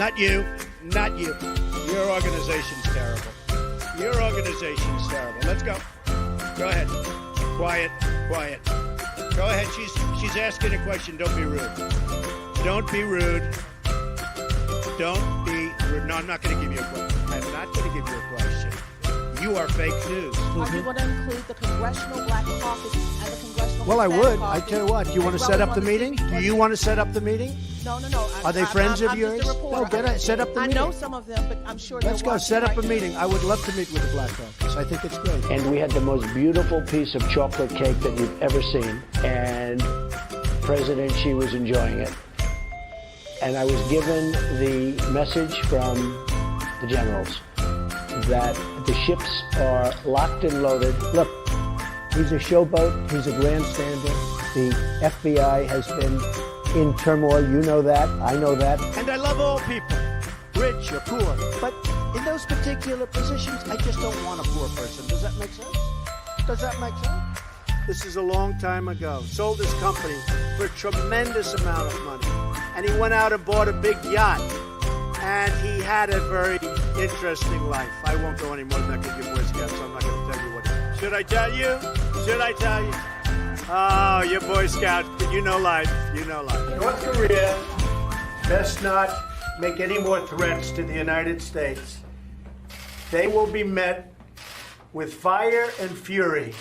Not you. Not you. Your organization's terrible. Your organization's terrible. Let's go. Go ahead. Quiet. Quiet. Go ahead. She's asking a question. Don't be rude. Don't be rude. Don't be rude. No, I'm not going to give you a question. I'm not going to give you a question. You are fake news. Are you going to include the Congressional Black Caucus and the Congressional Well, I Hispanic would. Caucus? I tell you what. Do you want to set up the meeting? Do you want to set up the meeting? No. Are they friends of yours? No, set up the meeting. I know some of them, but I'm sure Let's go. Set up a meeting. I would love to meet with the Black Caucus. I think it's great. And we had the most beautiful piece of chocolate cake that you've ever seen. And President Xi was enjoying it. And I was given the message from the generals that the ships are locked and loaded. Look, he's a showboat. He's a grandstander. The FBI has been in turmoil. You know that. I know that. And I love all people, rich or poor. But in those particular positions, I just don't want a poor person. Does that make sense? Does that make sense? This is a long time ago. Sold his company for a tremendous amount of money. And he went out and bought a big yacht. And he had a very interesting life. I won't go any more than that because you're Boy Scouts, so I'm not going to tell you what. Should I tell you? Should I tell you? Oh, you're Boy Scout. You know life. You know life. North Korea best not make any more threats to the United States. They will be met with fire and fury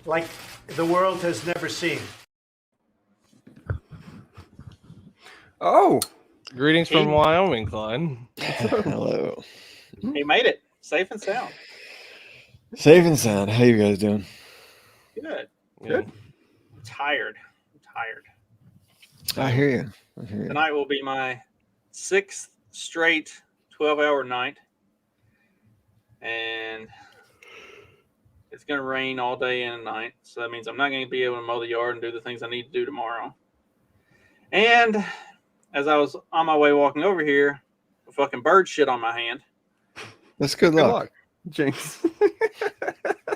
like the world has never seen. Oh. Greetings from Wyoming, Clyde. Hello. He made it safe and sound. Safe and sound. How you guys doing? Good. Good. Tired. I hear you. Tonight will be my 6th straight 12-hour night. And it's going to rain all day and night. So that means I'm not going to be able to mow the yard and do the things I need to do tomorrow. And as I was on my way walking over here, a fucking bird shit on my hand. That's good luck. Jinx.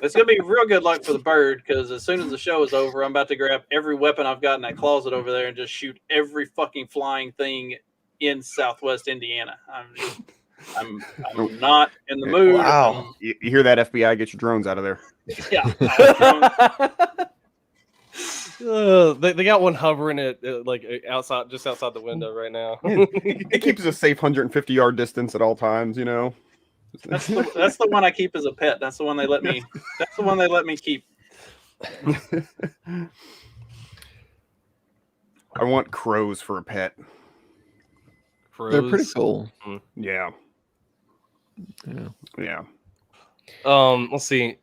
It's going to be real good luck for the bird because as soon as the show is over, I'm about to grab every weapon I've got in that closet over there and just shoot every fucking flying thing in Southwest Indiana. I'm not in the mood. Wow. You hear that, FBI? Get your drones out of there. Yeah. They got one hovering at like outside, just outside the window right now. It keeps a safe 150-yard distance at all times, you know. That's the one I keep as a pet. That's the one they let me. That's the one they let me keep. I want crows for a pet. Crows. They're pretty cool. Yeah. Yeah. Let's see.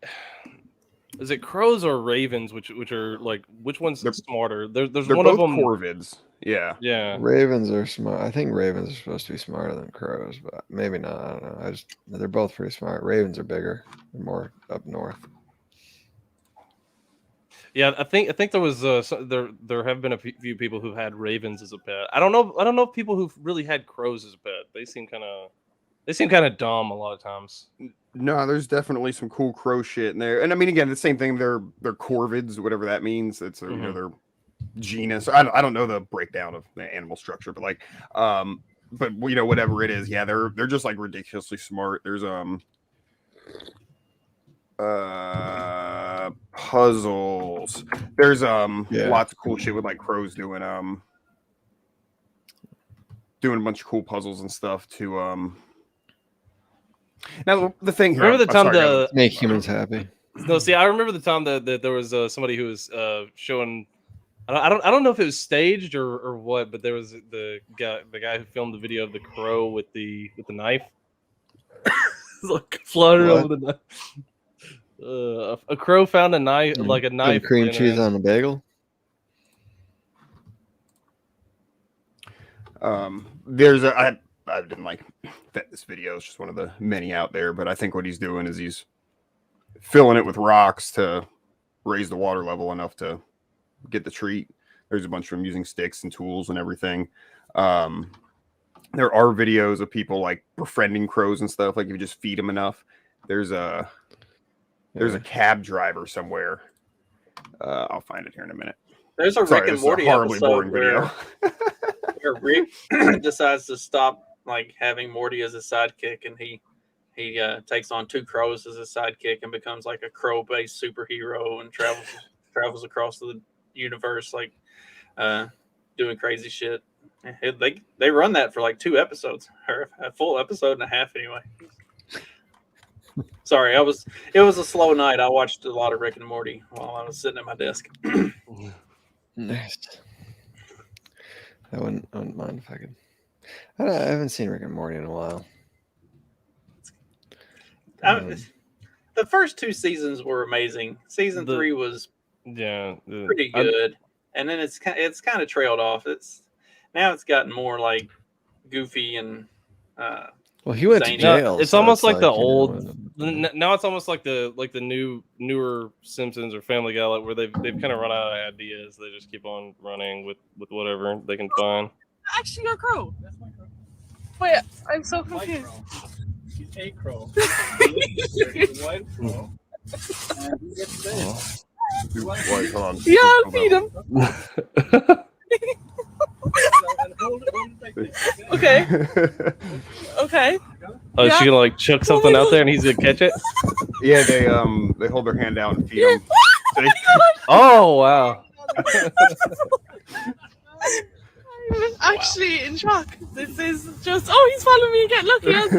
Is it crows or ravens? Which are like which one's smarter? There's They're one both of them. corvids. Yeah. Yeah. Ravens are smart. I think ravens are supposed to be smarter than crows, but maybe not. I don't know. They're both pretty smart. Ravens are bigger. They're more up north. Yeah, I think there was there have been a few people who've had ravens as a pet. I don't know if people who've really had crows as a pet. They seem kind of dumb a lot of times. No, there's definitely some cool crow shit in there. And I mean, again, the same thing. They're corvids, whatever that means. It's you know, their genus. I don't know the breakdown of the animal structure, but like, but you know, whatever it is, yeah, they're just like ridiculously smart. There's puzzles. There's lots of cool shit with like crows doing a bunch of cool puzzles and stuff to Now the thing here, remember the time to make humans happy. No, see, I remember the time that there was somebody who was showing. I don't know if it was staged or what, but there was the guy who filmed the video of the crow with the knife. Like flooded over the knife. A crow found a knife, like a knife. Cream cheese on a bagel. I didn't like that this video. It's just one of the many out there, but I think what he's doing is he's filling it with rocks to raise the water level enough to get the treat. There's a bunch of them using sticks and tools and everything. There are videos of people like befriending crows and stuff. Like if you just feed them enough. There's a cab driver somewhere. I'll find it here in a minute. There's a Rick and Morty horribly episode boring video. where Rick decides to stop like having Morty as his sidekick, and he takes on two crows as his sidekick and becomes like a crow-based superhero and travels across the universe, like doing crazy shit. They run that for like 2 episodes, or a full episode and a half anyway. Sorry, it was a slow night. I watched a lot of Rick and Morty while I was sitting at my desk. Nice. I wouldn't mind if I could. I haven't seen Rick and Morty in a while. The first 2 seasons were amazing. Season 3 was pretty good, and then it's kind of trailed off. It's gotten more like goofy and. Well, he went to jail. It's almost like the old. Now it's almost like the newer Simpsons or Family Guy, like, where they've kind of run out of ideas. They just keep on running with whatever they can find. Actually, your crow. That's my crow. Wait, I'm so confused. She's a crow. White crow. And he gets this. Wait, hold on. Yeah, I'll feed him. Okay. Okay. Oh, is she gonna like chuck something out there and he's gonna catch it? Yeah, they hold their hand out and feed him. Oh wow. I'm actually in shock. This is just he's following me again. Look, he has.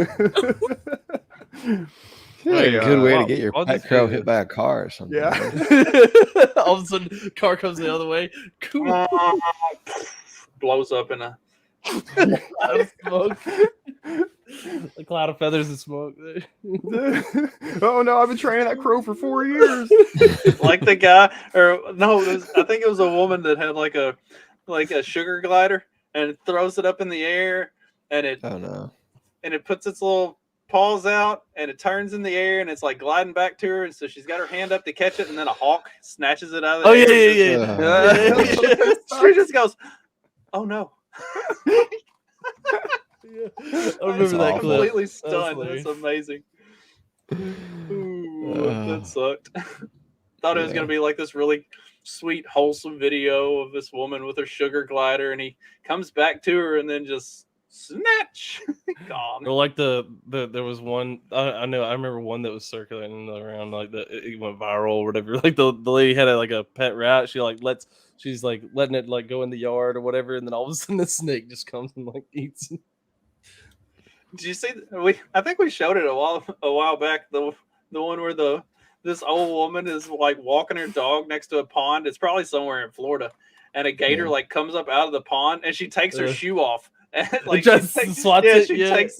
A good way to get your pet crow hit by a car or something. Yeah. All of a sudden, car comes the other way. Cool. Blows up in a cloud of smoke. A cloud of feathers and smoke. Oh no! I've been training that crow for 4 years. Like the guy, or no, I think it was a woman that had like a sugar glider and it throws it up in the air and it puts its little paws out and it turns in the air and it's like gliding back to her, and so she's got her hand up to catch it, and then a hawk snatches it out of the air. Yeah. She just goes, "Oh no." I remember that clip. Completely stunned. That's amazing. Ooh, that sucked. Thought it was gonna be like this really sweet, wholesome video of this woman with her sugar glider, and he comes back to her and then just snatch. Gone. Or like there was one I remember one that was circulating around, like it went viral or whatever. Like the lady had a pet rat. She's letting it like go in the yard or whatever, and then all of a sudden the snake just comes and like eats it. Did you see? I think we showed it a while back. The one where this old woman is like walking her dog next to a pond. It's probably somewhere in Florida, and a gator like comes up out of the pond, and she takes her shoe off. And, like, she takes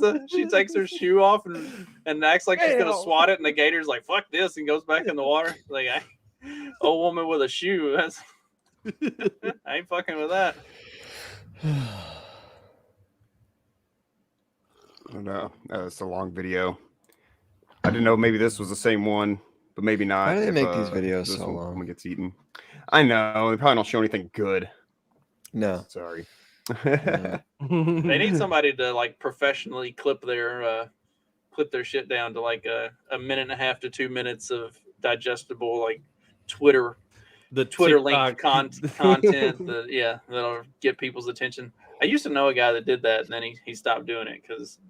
her shoe off and acts like she's gonna swat it, and the gator's like, "Fuck this," and goes back in the water. Like, old woman with a shoe. That's I ain't fucking with that. No, it's a long video. I didn't know maybe this was the same one, but maybe not. Why do they make these videos so long? Someone gets eaten. I know they probably don't show anything good. No, sorry. Yeah. They need somebody to like professionally clip their shit down to like a minute and a half to 2 minutes of digestible like Twitter link content. That'll get people's attention. I used to know a guy that did that, and then he stopped doing it because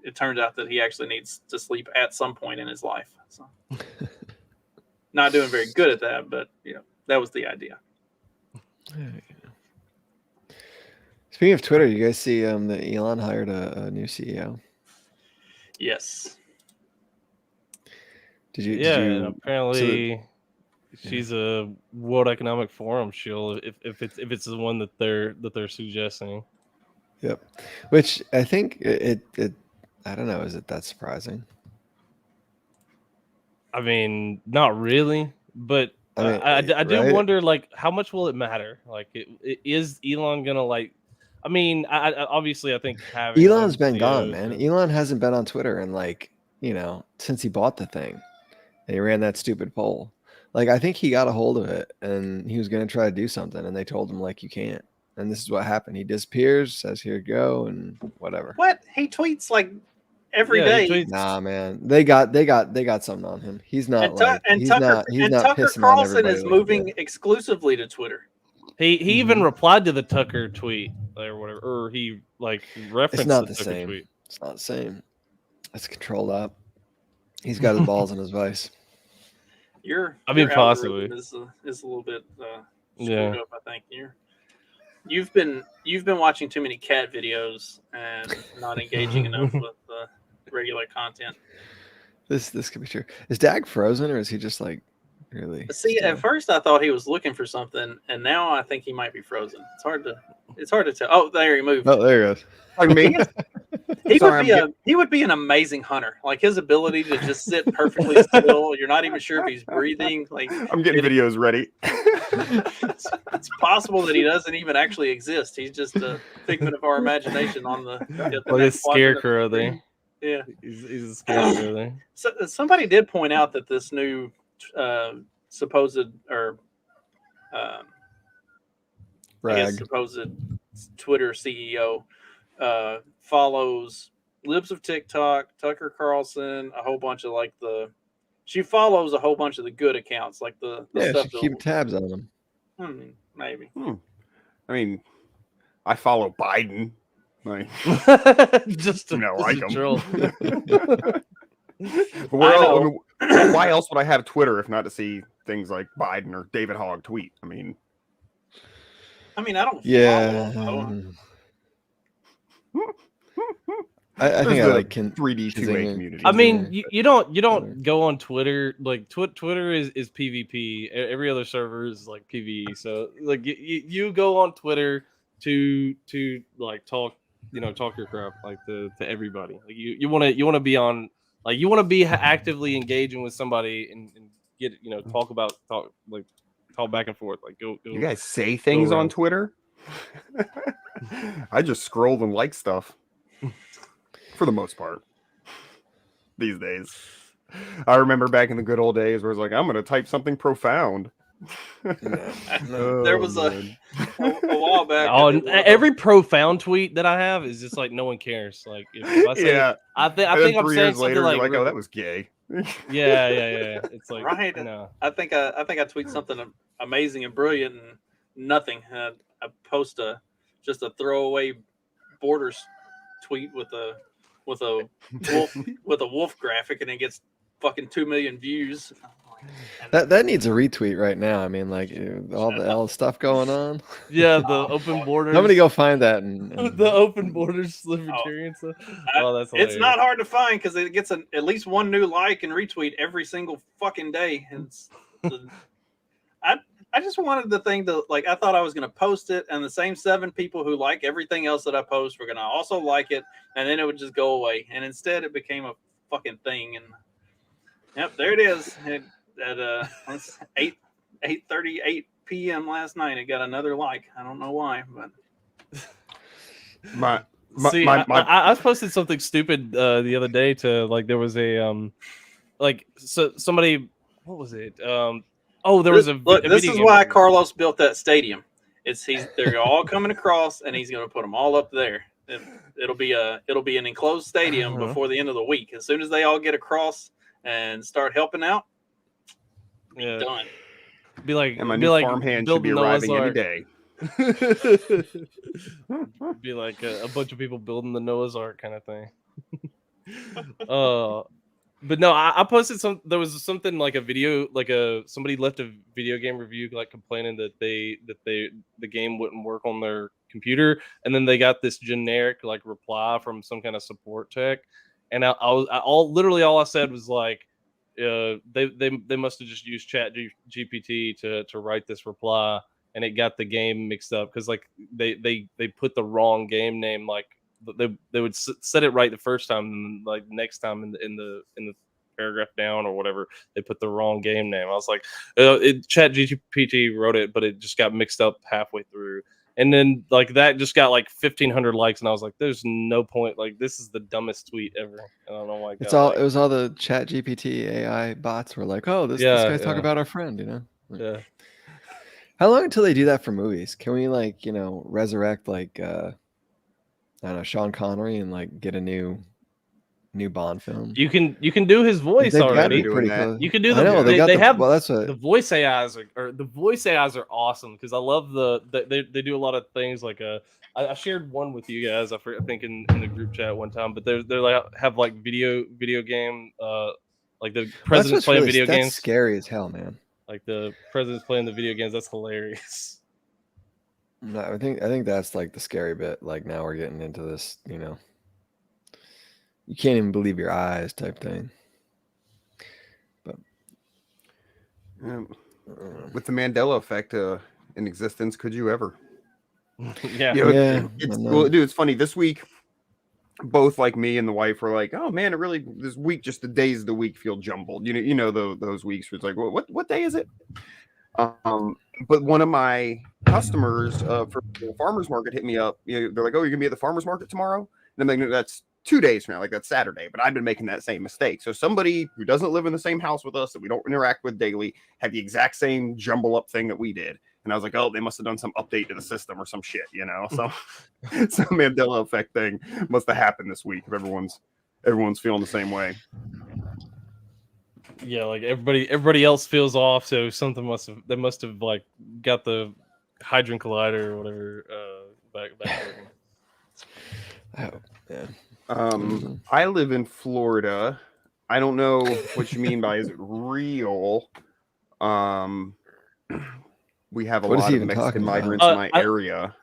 it turns out that he actually needs to sleep at some point in his life. So, not doing very good at that, but that was the idea. Speaking of Twitter, you guys see that Elon hired a new CEO? Yes. Did you? And apparently she's a World Economic Forum shill. If it's the one that they're suggesting. Yep. Which I think it I don't know. Is it that surprising? I mean, not really, but I do wonder, like, how much will it matter? Like, is Elon gonna like? I mean, I obviously I think having Elon's been gone, man. Elon hasn't been on Twitter in since he bought the thing, and he ran that stupid poll. Like, I think he got a hold of it, and he was gonna try to do something, and they told him like you can't. And this is what happened. He disappears, says here you go, and whatever. What? He tweets like every day. Nah, man. They got something on him. He's not Tucker Carlson is moving exclusively to Twitter. He even replied to the Tucker tweet or whatever, or he like referenced It's not the the Tucker same. tweet. It's not the same. It's controlled up. He's got his balls in his vice. Your possibly. algorithm is a little bit screwed up. I think you've been watching too many cat videos and not engaging enough with regular content. This could be true. Is Dag frozen, or is he just like really? See, still? at first I thought he was looking for something, and now I think he might be frozen. It's hard to tell. Oh, there he moved. Oh, there he goes. Pardon me? He would be an amazing hunter. Like his ability to just sit perfectly still. You're not even sure if he's breathing. Like I'm getting videos ready. it's possible that he doesn't even actually exist. He's just a figment of our imagination on the Like a next quadrant of scarecrow the there. screen. Yeah. He's a scarecrow there. So somebody did point out that this new supposed or I guess Brag. supposed Twitter CEO follows Libs of TikTok, Tucker Carlson, a whole bunch of she follows a whole bunch of the good accounts, like the Yeah, stuff should keep tabs on them. maybe. I mean, I follow Biden. Like, just to, like him. troll. Why else would I have Twitter if not to see things like Biden or David Hogg tweet? I mean, I don't. Yeah. Follow them, I think I like 3D 2A community. I mean, you don't go on Twitter. Like Twitter is PvP. Every other server is like PvE. So like you go on Twitter to like talk your crap like to everybody. Like you want to be on, like you want to be actively engaging with somebody and get talk back and forth. Like go. You guys say things on Twitter? I just scroll and like stuff. For the most part, these days. I remember back in the good old days where it's like, I'm going to type something profound. There was a while back. Every profound tweet that I have is just like no one cares. Like if I say, I think I'm 3 saying years later, something you're like, oh, that was gay. Yeah. It's like right. No. I think I tweet something amazing and brilliant and nothing. I post just a throwaway Borders tweet with a wolf graphic, and it gets fucking 2 million views. That needs a retweet right now. I mean, like all the stuff going on. Yeah, the open borders. Somebody go find that and the open borders libertarian stuff. That's hilarious. It's not hard to find because it gets at least one new like and retweet every single fucking day. And I just wanted the thing to like. I thought I was going to post it, and the same 7 people who like everything else that I post were going to also like it, and then it would just go away. And instead, it became a fucking thing. And yep, there it is. At 8:38 p.m. last night, it got another like. I don't know why, but I posted something stupid the other day to like there was a somebody, what was it? There was a this is why Carlos built that stadium. They're all coming across, and he's going to put them all up there. It'll be an enclosed stadium before the end of the week. As soon as they all get across and start helping out, done. Be like, and my new farmhand should be arriving any day. Be like a bunch of people building the Noah's Ark kind of thing. But no, I posted there was something like a video, like somebody left a video game review, like complaining that the game wouldn't work on their computer, and then they got this generic like reply from some kind of support tech, and literally all I said was like, they must have just used Chat GPT to write this reply, and it got the game mixed up because like they put the wrong game name. Like they would set it right the first time, and like next time in the paragraph down or whatever, they put the wrong game name. I was like, Chat GPT wrote it, but it just got mixed up halfway through. And then like that just got like 1,500 likes, and I was like, "There's no point. Like this is the dumbest tweet ever." I don't know why. It was all the Chat GPT AI bots were like, "Oh, this guy's talking about our friend," Yeah. How long until they do that for movies? Can we like resurrect like I don't know, Sean Connery and like get a new new Bond film. You can do his voice They've got to already. be doing pretty that. close. You can do I the. know, they, got they the, have well, that's the what voice AIs are awesome because I love they do a lot of things like I shared one with you guys I think in the group chat one time, but they're like have like video game like the that's president's what's playing really video that's games. scary as hell, man. Like the president's playing the video games. That's hilarious. No, I think that's like the scary bit. Like now we're getting into this, you know, you can't even believe your eyes type thing. But With the Mandela effect in existence, could you ever? Yeah. You know, Yeah, it's I know. well, dude. It's funny. This week, both like me and the wife were like, "Oh man, it really this week just the days of the week feel jumbled." You know those weeks where it's like, what day is it?" But one of my customers for the farmers market hit me up. They're like, "Oh, you're gonna be at the farmers market tomorrow?" And I'm like, "That's 2 days from now, like that's Saturday." But I've been making that same mistake. So somebody who doesn't live in the same house with us that we don't interact with daily had the exact same jumble up thing that we did. And I was like, "Oh, they must have done some update to the system or some shit, you know?" So some Mandela effect thing must have happened this week if everyone's feeling the same way. Yeah, like everybody else feels off, so something they must have like got the Hadron Collider or whatever back working. oh, yeah. I live in Florida. I don't know what you mean by is it real? We have a What is lot he of even Mexican talking about? migrants in my area.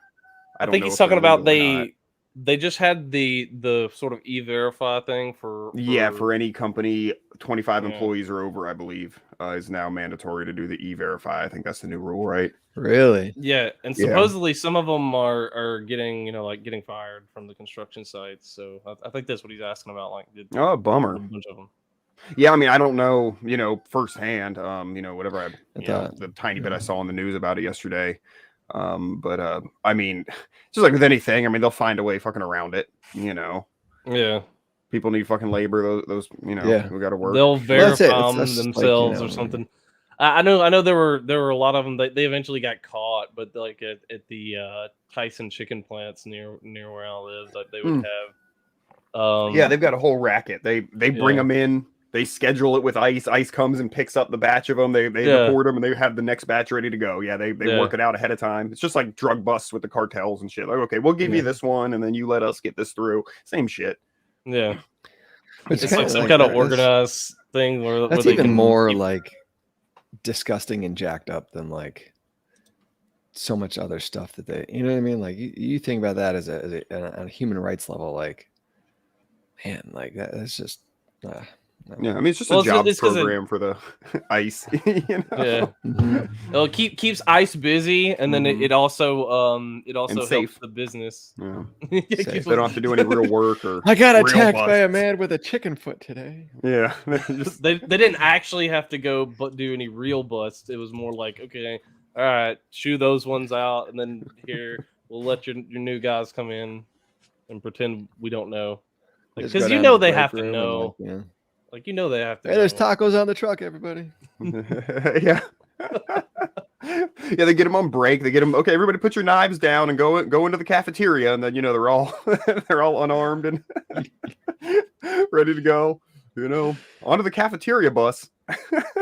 I don't think know he's if they're talking about legal or not. they just had the sort of e-verify thing for for any company 25 Yeah. employees or over, I believe, is now mandatory to do the e-verify. I think that's the new rule, right? Really? Yeah, and Yeah. supposedly some of them are getting getting fired from the construction sites. So I think that's what he's asking about. Like, Oh, bummer. a bunch of them. Yeah, I mean, I don't know, firsthand, whatever thought- the tiny bit I saw in the news about it yesterday. But I mean, just like with anything, I mean, they'll find a way fucking around it, Yeah, People need fucking labor. Those Yeah. we got to work. they'll that's it. verify It's- them that's just like, themselves or something. I know there were a lot of them. They eventually got caught, but like at the Tyson chicken plants near where I live, like they would have. Yeah, they've got a whole racket. They bring Yeah. them in. They schedule it with ice. Ice comes and picks up the batch of them. They Yeah. report them and they have the next batch ready to go. Yeah, they work it out ahead of time. It's just like drug busts with the cartels and shit. Like, okay, we'll give you this one, and then you let us get this through. Same shit. Yeah, it's kinda like some like kind of that. organized thing where That's they even can more keep- like disgusting and jacked up than like so much other stuff that they, you know what I mean? Like you think about that as a on a human rights level, like, man, like that's just no. Yeah, I mean, it's just Well, a job it's 'cause program for the ice. Yeah, Mhm. well, keeps ICE busy, and then it also helps safe. the business. Yeah. Yeah, Safe. keeps They don't have to do any real work or. I got real attacked by a busts. man with a chicken foot today. Yeah, just they didn't actually have to go but do any real busts. It was more like, okay, all right, shoo those ones out, and then here we'll let your new guys come in and pretend we don't know, Just because go you down know to the they break have to room and, know. like, yeah. Like, you know they have to. Hey, there's know. tacos on the truck, everybody. yeah. Yeah, they get them on break. They get them. Okay, everybody, put your knives down and go into the cafeteria, and then they're all they're all unarmed and ready to go. Onto the cafeteria bus.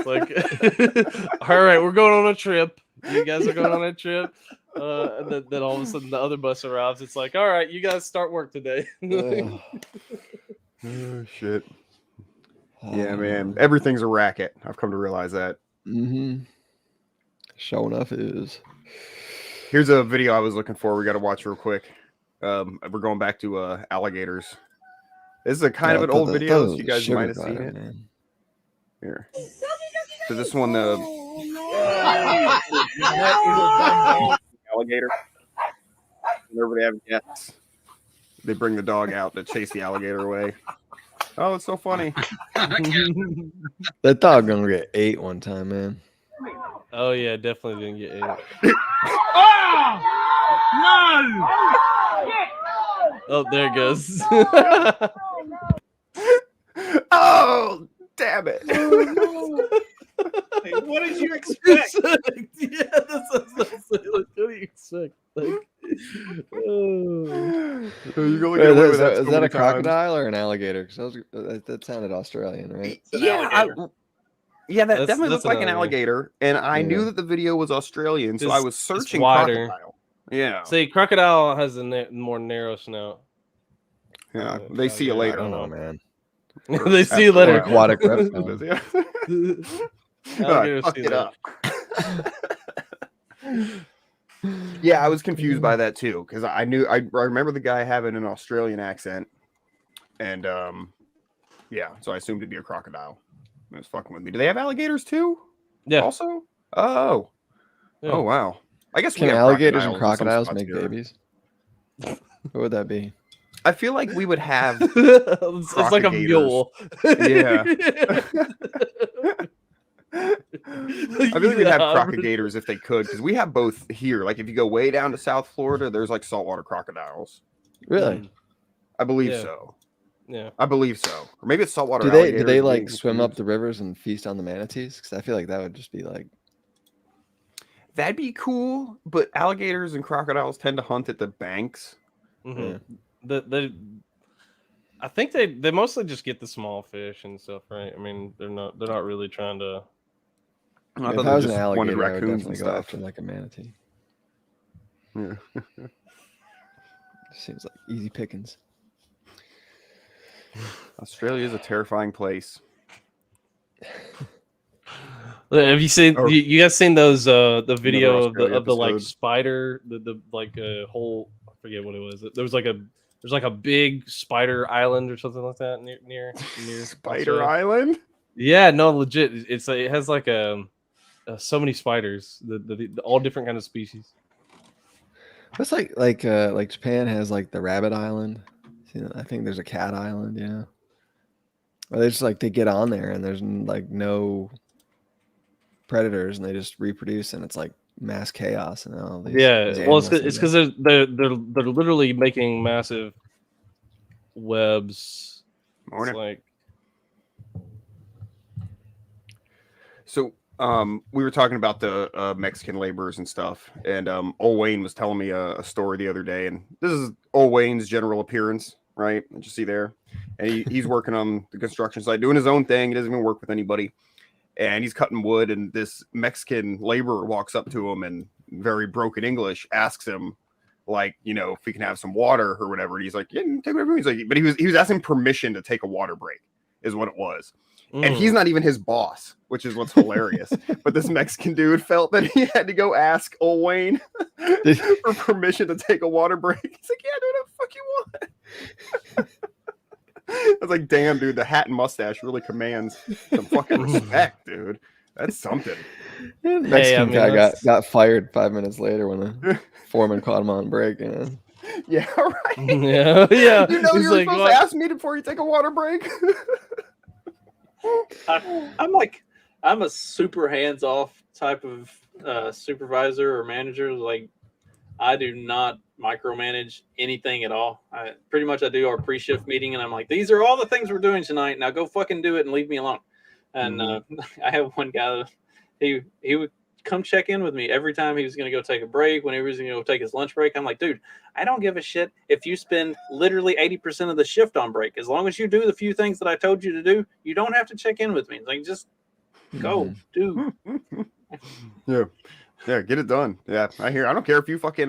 Like, all right, we're going on a trip. You guys are going on a trip. And then all of a sudden the other bus arrives. It's like, all right, you guys start work today. Ugh. Oh shit. Yeah, man. Everything's a racket. I've come to realize that. Mm-hmm. Sure enough is. Here's a video I was looking for. We got to watch real quick. We're going back to alligators. This is a kind of an old video, so you guys might have seen it. Man. Here. So this one, alligator. Whenever they have guests, they bring the dog out to chase the alligator away. Oh, it's so funny. That dog gonna get ate one time, man. Oh yeah, definitely didn't get ate. Oh, there it goes. Oh, damn it. Hey, what did you expect? Yeah, that's like, what do you expect? Like, You can only get away with that Is so that many a times. crocodile or an alligator? Because that sounded Australian, right? It's an Yeah, alligator. yeah, that That's- definitely that's looked like an an alligator, and I Yeah. knew that the video was Australian, so I was It's searching wider. crocodile. Yeah, See, crocodile has a more narrow snout. yeah, they see you I later. don't know, man. They see you Or later. aquatic reptile. Yeah. Alligators Fuck see it that. up. Yeah, I was confused by that too because I remember the guy having an Australian accent, and yeah, so I assumed it'd be a crocodile. It was fucking with me. Do they have alligators too? Yeah. Also, oh, Yeah. oh wow. I guess we Can have alligators and crocodiles in some crocodiles spots make here. babies? What would that be? I feel like we would have. It's like a mule. Yeah. I feel like we'd have Yeah. crocodilators if they could, because we have both here. Like if you go way down to South Florida, there's like saltwater crocodiles. Really? I believe Yeah. so. Yeah. I believe so. Or maybe it's saltwater. Do they alligators like being swim up confused. the rivers and feast on the manatees? Because I feel like that would just be like That'd be cool, but alligators and crocodiles tend to hunt at the banks. Mhm. I think they mostly just get the small fish and stuff, right? I mean, they're not really trying to. I if thought I they was an just wanted alligator, I would raccoons and definitely go stuff. after like a manatee. Yeah. Seems like easy pickings. Australia is a terrifying place. Have you seen? Or- You guys seen those? The video Australia of the like episode. spider, the like a whole. I forget what it was. There's like a big spider island or something like that near Spider Australia. Island. Yeah, no, legit. It has like so many spiders, the all different kind of species. It's like Japan has like the rabbit island. You know, I think there's a cat island. You know, or they just like they get on there and there's like no predators and they just reproduce and it's like mass chaos and all these. Yeah, these well, it's animals because they're literally making massive webs. Morning. It's like So, we were talking about the Mexican laborers and stuff, and old Wayne was telling me a story the other day, and this is old Wayne's general appearance, right? Did you see there? And he's working on the construction site, doing his own thing. He doesn't even work with anybody, and he's cutting wood. And this Mexican laborer walks up to him and, in very broken English, asks him, like, you know, if he can have some water or whatever. And he's like, yeah, take whatever. He's like, but he was asking permission to take a water break, is what it was. And he's not even his boss, which is what's hilarious. But this Mexican dude felt that he had to go ask old Wayne for permission to take a water break. He's like, yeah, dude, what the fuck you want? I was like, damn, dude, the hat and mustache really commands some fucking respect, dude. That's something. The Mexican guy that's- got fired 5 minutes later when the foreman caught him on break. You know? Yeah, right. yeah, yeah. You know, He's you're like, supposed "What?" to ask me before you take a water break. I'm a super hands-off type of supervisor or manager. Like, I do not micromanage anything at all. I do our pre-shift meeting, and I'm like, these are all the things we're doing tonight. Now go fucking do it and leave me alone. And I have one guy that he would come check in with me every time he was going to go take a break, whenever he was going to go take his lunch break. I'm like, dude, I don't give a shit if you spend literally 80% of the shift on break. As long as you do the few things that I told you to do, you don't have to check in with me. Like, just go do. Yeah, get it done. Yeah, I hear. I don't care if you fucking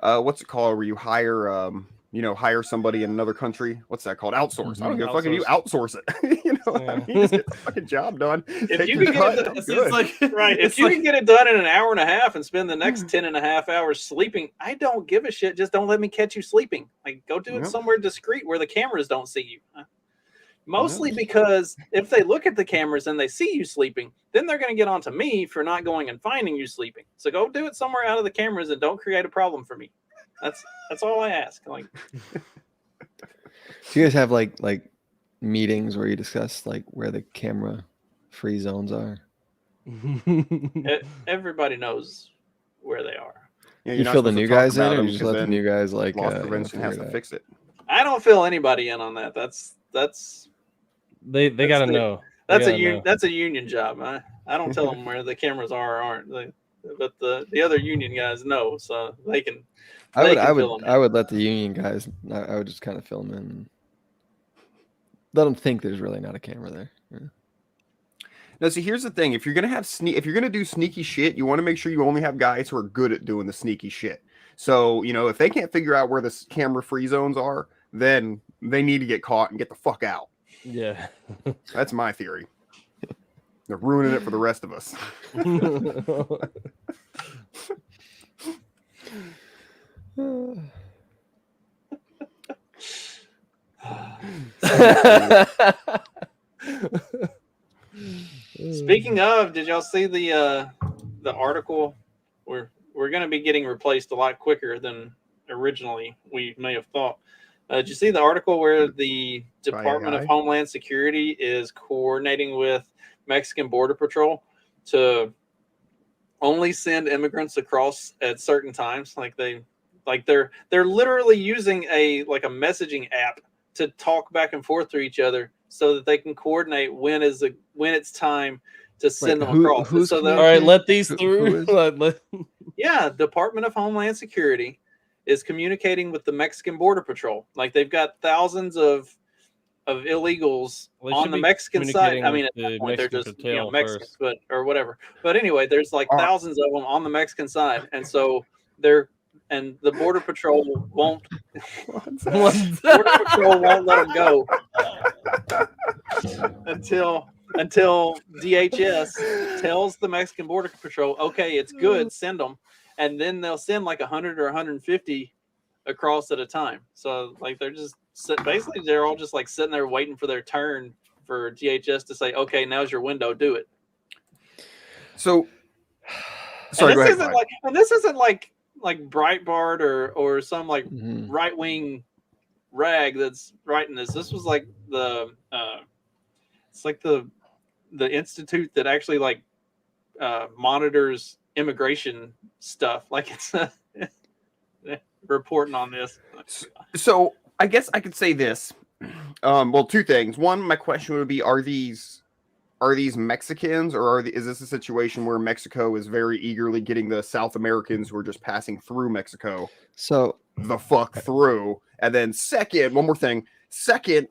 what's it called where you hire hire somebody in another country. What's that called? Outsource. I don't give a fuck if you outsource it. You know, I mean, just get the fucking job done. If you your can get cut, it, I'm it's good. like right. If you can get it done in an hour and a half and spend the next 10.5 hours sleeping, I don't give a shit. Just don't let me catch you sleeping. Like, go do it somewhere discreet where the cameras don't see you. Mostly because if they look at the cameras and they see you sleeping, then they're going to get onto me for not going and finding you sleeping. So go do it somewhere out of the cameras and don't create a problem for me. That's all I ask. Like, Do you guys have like meetings where you discuss like where the camera free zones are? everybody knows where they are. Yeah, You you're not fill the supposed to new talk guys in, about or them you just because let the then new guys like loss prevention has to fix it. I don't fill anybody in on that. That's They got to know. That's a union job. I don't tell them where the cameras are or aren't. but the other union guys know, so they can. I They can fill would them I in. would let the union guys. I would just kind of film and let them think there's really not a camera there. Yeah. Now, see, here's the thing: if you're gonna have if you're gonna do sneaky shit, you want to make sure you only have guys who are good at doing the sneaky shit. So, you know, if they can't figure out where the camera-free zones are, then they need to get caught and get the fuck out. Yeah. That's my theory. They're ruining it for the rest of us. Speaking of, did y'all see the article? We're going to be getting replaced a lot quicker than originally we may have thought. Did you see the article where the Department of Homeland Security is coordinating with Mexican Border Patrol to only send immigrants across at certain times? They're literally using a messaging app to talk back and forth to each other so that they can coordinate when it's time to send them across. All right, let these through. Yeah, Department of Homeland Security is communicating with the Mexican Border Patrol. Like, they've got thousands of illegals on the Mexican side. I mean, at that point, they're just Mexicans, but or whatever. But anyway, there's thousands of them on the Mexican side, and so the Border Patrol won't. Border Patrol won't let them go until DHS tells the Mexican Border Patrol, okay, it's good, send them, and then they'll send like 100 or 150 across at a time. So they're all just like sitting there waiting for their turn for DHS to say, okay, now's your window, do it. So, sorry, this isn't like Breitbart or some like right wing rag that's writing this. This was like it's like the institute that actually monitors immigration stuff. Like it's reporting on this. So I guess I could say this. Well, two things. One, my question would be: Are these Mexicans, or is this a situation where Mexico is very eagerly getting the South Americans who are just passing through Mexico the fuck through? And then second, one more thing. Second,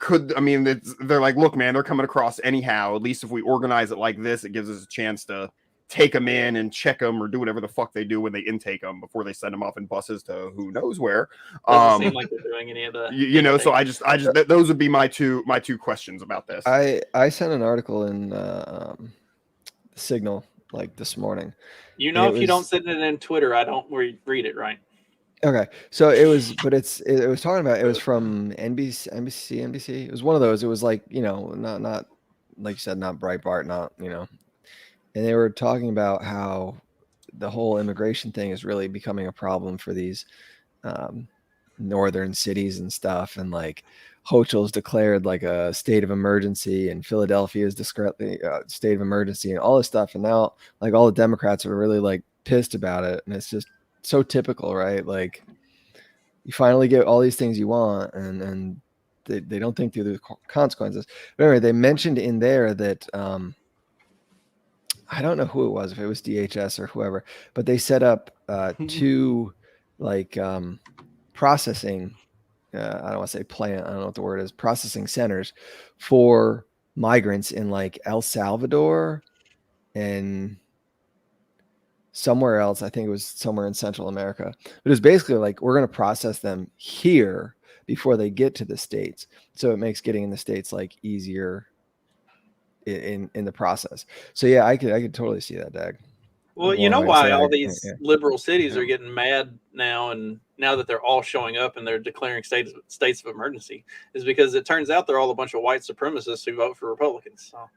they're like, look, man, they're coming across anyhow. At least if we organize it like this, it gives us a chance to take them in and check them or do whatever the fuck they do when they intake them before they send them off in buses to who knows where. Doesn't seem like they're doing any of that. So I just those would be my two questions about this. I sent an article in Signal like this morning. You don't send it in Twitter, I don't read it, right? Okay, so it was talking about, it was from NBC. It was one of those. It was like, not like you said, not Breitbart, not, and they were talking about how the whole immigration thing is really becoming a problem for these northern cities and stuff. And like Hochul's declared like a state of emergency, and Philadelphia's state of emergency, and all this stuff. And now like all the Democrats are really like pissed about it. And it's just so typical, right? Like you finally get all these things you want, and they don't think through the consequences. But anyway, they mentioned in there that I don't know who it was, if it was DHS or whoever, but they set up two like processing, I don't want to say plant, I don't know what the word is, processing centers for migrants in like El Salvador and somewhere else. I think it was somewhere in Central America. But it was basically like, we're going to process them here before they get to the States. So it makes getting in the States like easier in the process. So yeah, I could totally see that, Dag. Well, you know why all these liberal cities are getting mad now, and now that they're all showing up and they're declaring states of emergency, is because it turns out they're all a bunch of white supremacists who vote for Republicans. So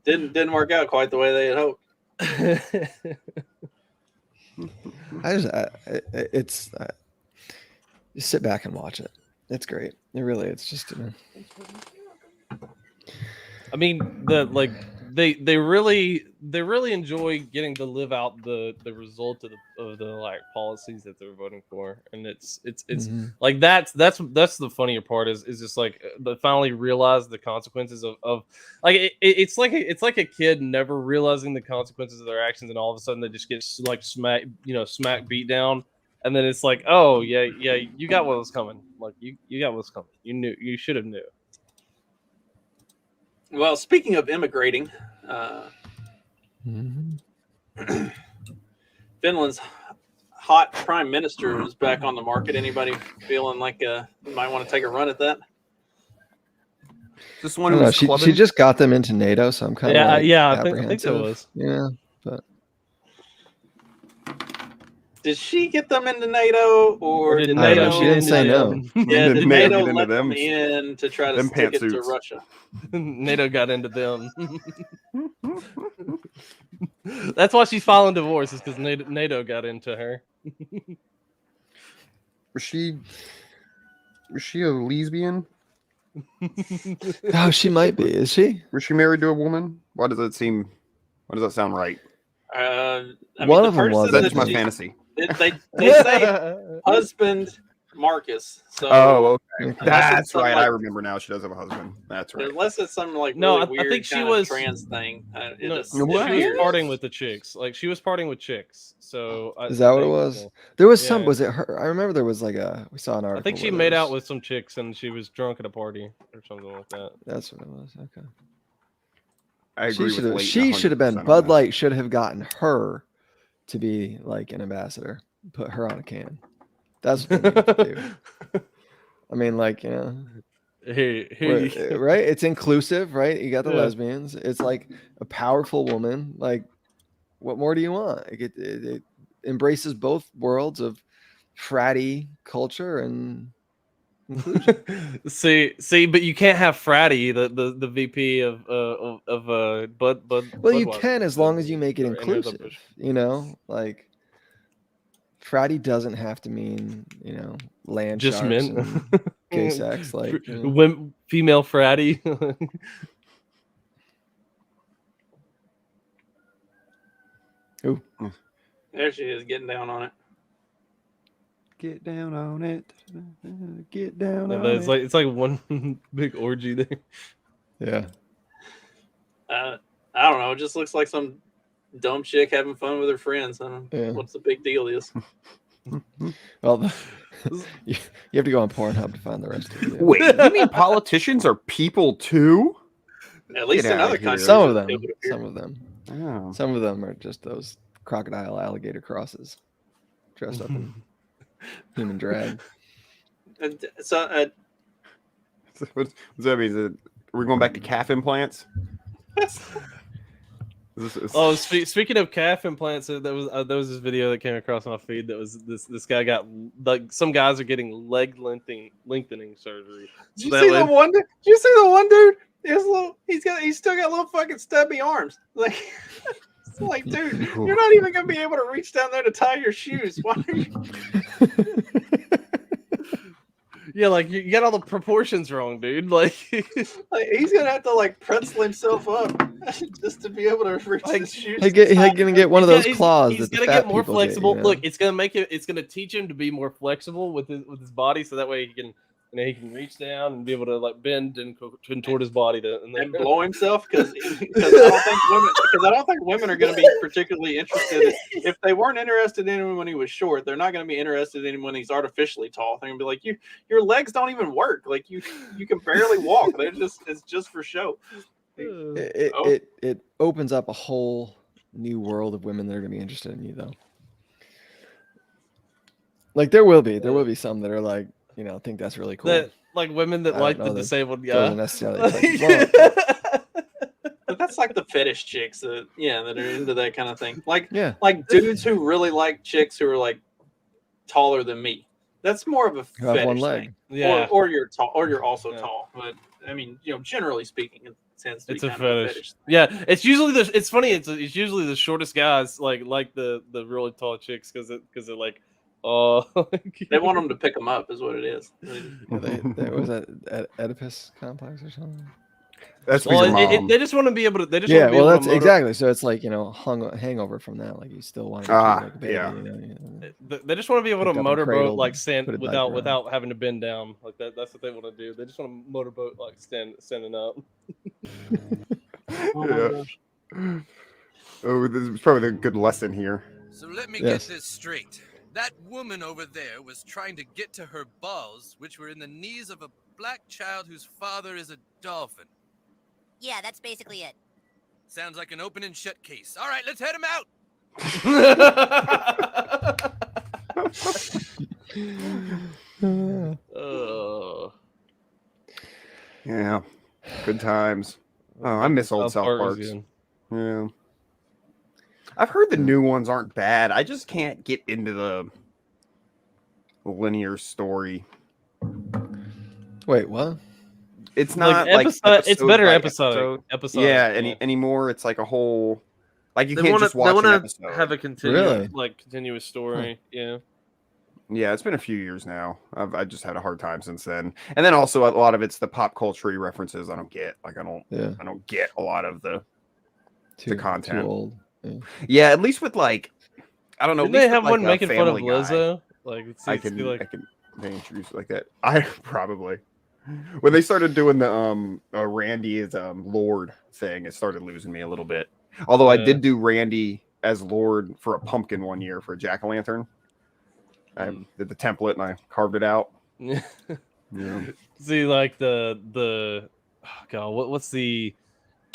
didn't work out quite the way they had hoped. Just sit back and watch it. It's great. It's just. I mean, they really enjoy getting to live out the result of the like policies that they're voting for, and it's Mhm. like that's the funnier part is just like they finally realize the consequences of like it's like a kid never realizing the consequences of their actions, and all of a sudden they just get like smack beat down, and then it's like, oh yeah, you got what was coming, like you got what's coming, you should have knew. Well, speaking of immigrating, Mhm. Finland's hot prime minister is back on the market. Anybody feeling like might want to take a run at that? This I one don't who know. was She clubbing. just got them into NATO, so I'm kind of like I think apprehensive. so was. Yeah, but Did she get them into NATO, or did I don't know. NATO? She didn't say no. Yeah, did Did NATO NATO get into let them them? in to try to Them stick it to pantsuits. Russia? NATO got into them. That's why she's filing divorce, is because NATO got into her. Was she a lesbian? Oh, she might be. Is she? Was she married to a woman? Why does that sound right? I mean, One the of them person was. That's that my she- fantasy. They say husband Marcus. So Oh, okay. Okay. That's something right. like- I remember now. She does have a husband. That's right. unless it's some like No, really I weird think she kind was- of trans thing, it No, just she was appears. partying with the chicks. Like she was partying with chicks. So Is that what it think, was? There was some. Yeah. Was it her? I remember there was like we saw an article. I think she where made there out was- with some chicks and she was drunk at a party or something like that. That's what it was. Okay. I agree with Leighton She should have 100% been. on Bud that. Light should have gotten her to be like an ambassador. Put her on a can. That's what they need to do. I mean, like, you know, Here you right? It's inclusive, right? You got the Yeah. lesbians. It's like a powerful woman. Like, what more do you want? Like, it embraces both worlds of fratty culture and inclusion. see, but you can't have Fratty, the VP of Bud. Well, you Budweiser, can as long as you make it or Anheuser-Busch. inclusive. You know, like fratty doesn't have to mean, you know, land Just sharks men. and gay sex. Like, you know. Female Fratty. Ooh. There she is, getting down on it. Get down on it. Get down Yeah, on but it. it's like one big orgy there. Yeah. I don't know. It just looks like some dumb chick having fun with her friends. I don't know Yeah. what's the big deal is. Well, you have to go on Pornhub to find the rest of it. Wait, you mean politicians are people too? At least Get in outta other here. countries. Some of them. it would appear. Some of them. Oh. Some of them are just those crocodile alligator crosses dressed up in human drag. And so What does that mean? Are we going back to calf implants? Oh, speaking of calf implants, there was this video that came across my feed that was this guy got, like, some guys are getting leg lengthening surgery. Did you see the one? Did you see the one dude? He's still got little fucking stubby arms. Like, it's like, dude, you're not even gonna be able to reach down there to tie your shoes. Why are you? Yeah, like you got all the proportions wrong, dude. Like, Like, he's gonna have to like pretzel himself up just to be able to reach his shoes. He's gonna get one of those claws. He's that the gonna fat get more people flexible. Get, you know? Look, it's gonna teach him to be more flexible with his body, so that way he can, he can reach down and be able to like bend and contort his body and blow himself because I don't think women are going to be particularly interested if they weren't interested in him when he was short. They're not going to be interested in him when he's artificially tall. They're going to be like, your legs don't even work. Like you can barely walk. It's just for show. It opens up a whole new world of women that are going to be interested in you, though. Like there will be some that are like, you know, think that's really cool. That, like women that I like don't the know that disabled guy. doesn't necessarily click. Well, But that's like the fetish chicks that are into that kind of thing. Like yeah. like dudes who really like chicks who are like taller than me. That's more of a Who have one fetish leg. thing. Yeah, Or you're tall, or you're also Yeah. tall. But I mean, generally speaking, it tends to it's be a kind of a fetish. fetish. Yeah, it's usually it's funny. It's usually the shortest guys like the really tall chicks because they're like, oh, They want them to pick them up, is what it is. Yeah, they was that Oedipus complex or something. That's for Well, your mom. they just want to be able to. They just Yeah, want to be well, able that's to exactly. So it's like, hangover from that. Like you still want to treat it like a baby. Yeah. They just want to be able to Picked up and motorboat cradled, like stand put a diaper on. without having to bend down like that. That's what they want to do. They just want to motorboat like standing up. Oh my gosh. Oh, this is probably a good lesson here. So let me Yes. get this straight. That woman over there was trying to get to her balls, which were in the knees of a black child whose father is a dolphin. Yeah, that's basically it. Sounds like an open and shut case. All right, let's head him out. Oh. Yeah, good times. Oh, I miss old South Park was Parks. good. Yeah, I've heard the new ones aren't bad. I just can't get into the linear story. Wait, what? It's not like it's better by episodic. Yeah, anymore it's like a whole. Like you They can't wanna- just watch they an wanna episode. have a continuous story. Yeah. Yeah, it's been a few years now. I just had a hard time since then. And then also a lot of it's the pop culture references I don't get. Like I don't get a lot of the content. Too old. Yeah, at least with like I don't know. Didn't at least they have with, one like, making fun of Family Guy, Lizzo? Like I can they introduce it like that. I probably when they started doing the Randy is Lord thing, it started losing me a little bit. Although I did do Randy as Lord for a pumpkin one year for a jack-o'-lantern. I did the template and I carved it out. Yeah. See, like the oh God, what's the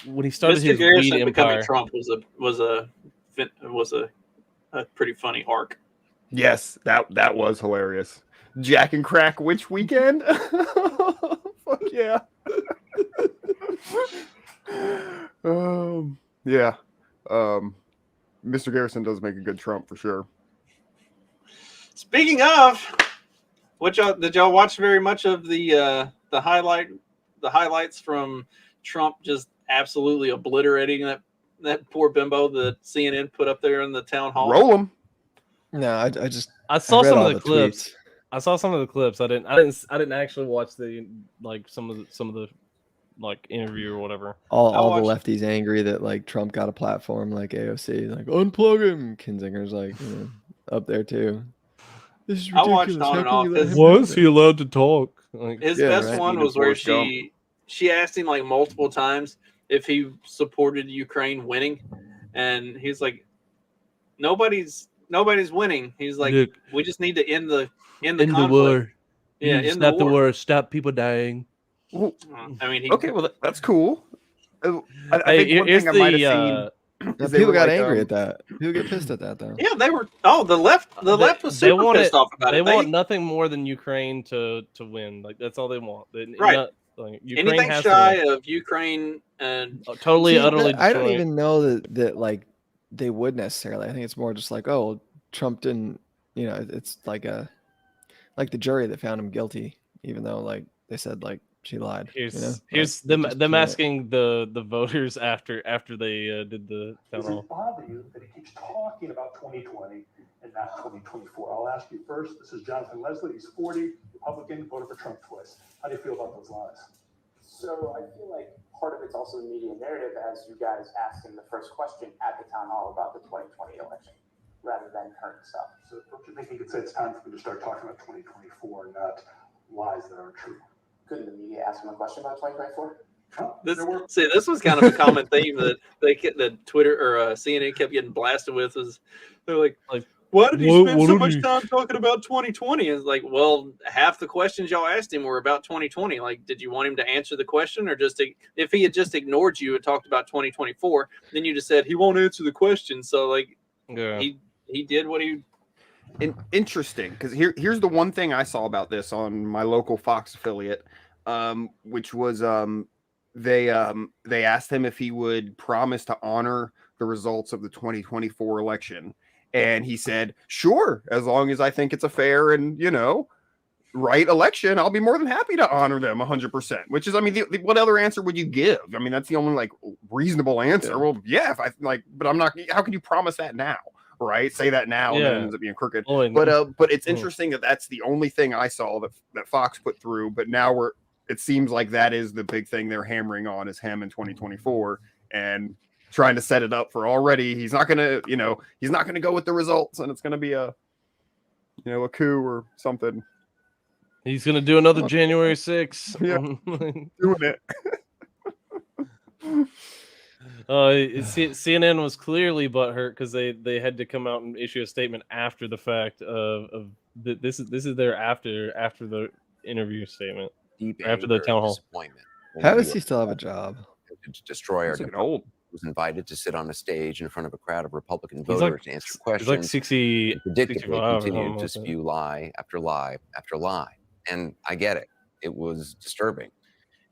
when he started Mr. his Garrison weed becoming empire? Trump was a pretty funny arc. Yes, that was hilarious. Jack and Crack which weekend? Fuck yeah. Yeah. Mr. Garrison does make a good Trump for sure. Speaking of, did y'all watch very much of the highlights from Trump just absolutely obliterating that poor bimbo that CNN put up there in the town hall? Roll them. No, I saw read some all of the clips. tweets. I saw some of the clips. I didn't actually watch the like some of the like interview or whatever. All the lefties angry that like Trump got a platform like AOC, like unplug him. Kinzinger's like up there too. This is I ridiculous. watched on and How off. can you let him Why do is that? he allowed to talk? Like, His Yeah, best right. one was where she asked him like multiple times if he supported Ukraine winning, and he's like, nobody's winning. He's like, Look, we just need to end the in conflict. the war. Yeah, You in stop the war. Stop people dying. Well, I mean, okay, well that's cool. I Hey, think one here's thing I might have the, seen. Yeah, is they people were got like, angry at that. People get pissed at that though. yeah, they were. Oh, the left was they super want pissed off about they it. want nothing more than Ukraine to win. Like that's all they want. Right. Ukraine anything has shy to win. of Ukraine and Totally, See, utterly. I don't destroy. even know that like they would necessarily. I think it's more just like, oh, Trump didn't. It's like the jury that found him guilty, even though like they said like she lied. Here's them asking the voters after they did the town Does it hall. bother you that he keeps talking about 2020 and not 2024? I'll ask you first. This is Jonathan Leslie. He's 40, Republican, voted for Trump twice. How do you feel about those lies? So I feel like part of it's also the media narrative, as you guys asked him the first question at the town hall about the 2020 election, rather than current stuff. So don't you think he could say it's time for me to start talking about 2024 and not lies that aren't true? Couldn't the media ask him a question about 2024? This was kind of a common theme that Twitter or CNN kept getting blasted with. They're like why did he spend so much time talking about 2020? It's like, well, half the questions y'all asked him were about 2020. Like, did you want him to answer the question, or just if he had just ignored you and talked about 2024, then you just said he won't answer the question. So like, he did what he. Interesting, because here's the one thing I saw about this on my local Fox affiliate, which was they asked him if he would promise to honor the results of the 2024 election. And he said, sure, as long as I think it's a fair and, right election, I'll be more than happy to honor them 100%. Which is, I mean, what other answer would you give? I mean, that's the only like reasonable answer. Yeah. Well, yeah, if I like, but I'm not, how can you promise that now? Right? Say that now and then it ends up being crooked. But it's interesting that that's the only thing I saw that Fox put through, but now it seems like that is the big thing they're hammering on is him in 2024 and trying to set it up for already. He's not going to, he's not going to go with the results and it's going to be a coup or something. He's going to do another January 6th. Yeah, doing it. CNN was clearly butthurt because they had to come out and issue a statement after the fact of this is their after the interview statement, Deep after the anger town and hall. disappointment. How does he still have a job? To destroy our He's old. Was invited to sit on a stage in front of a crowd of Republican voters He's like, to answer he's questions. like 60, and predictably 65, continued to like that. spew lie after lie after lie. And I get it. It was disturbing.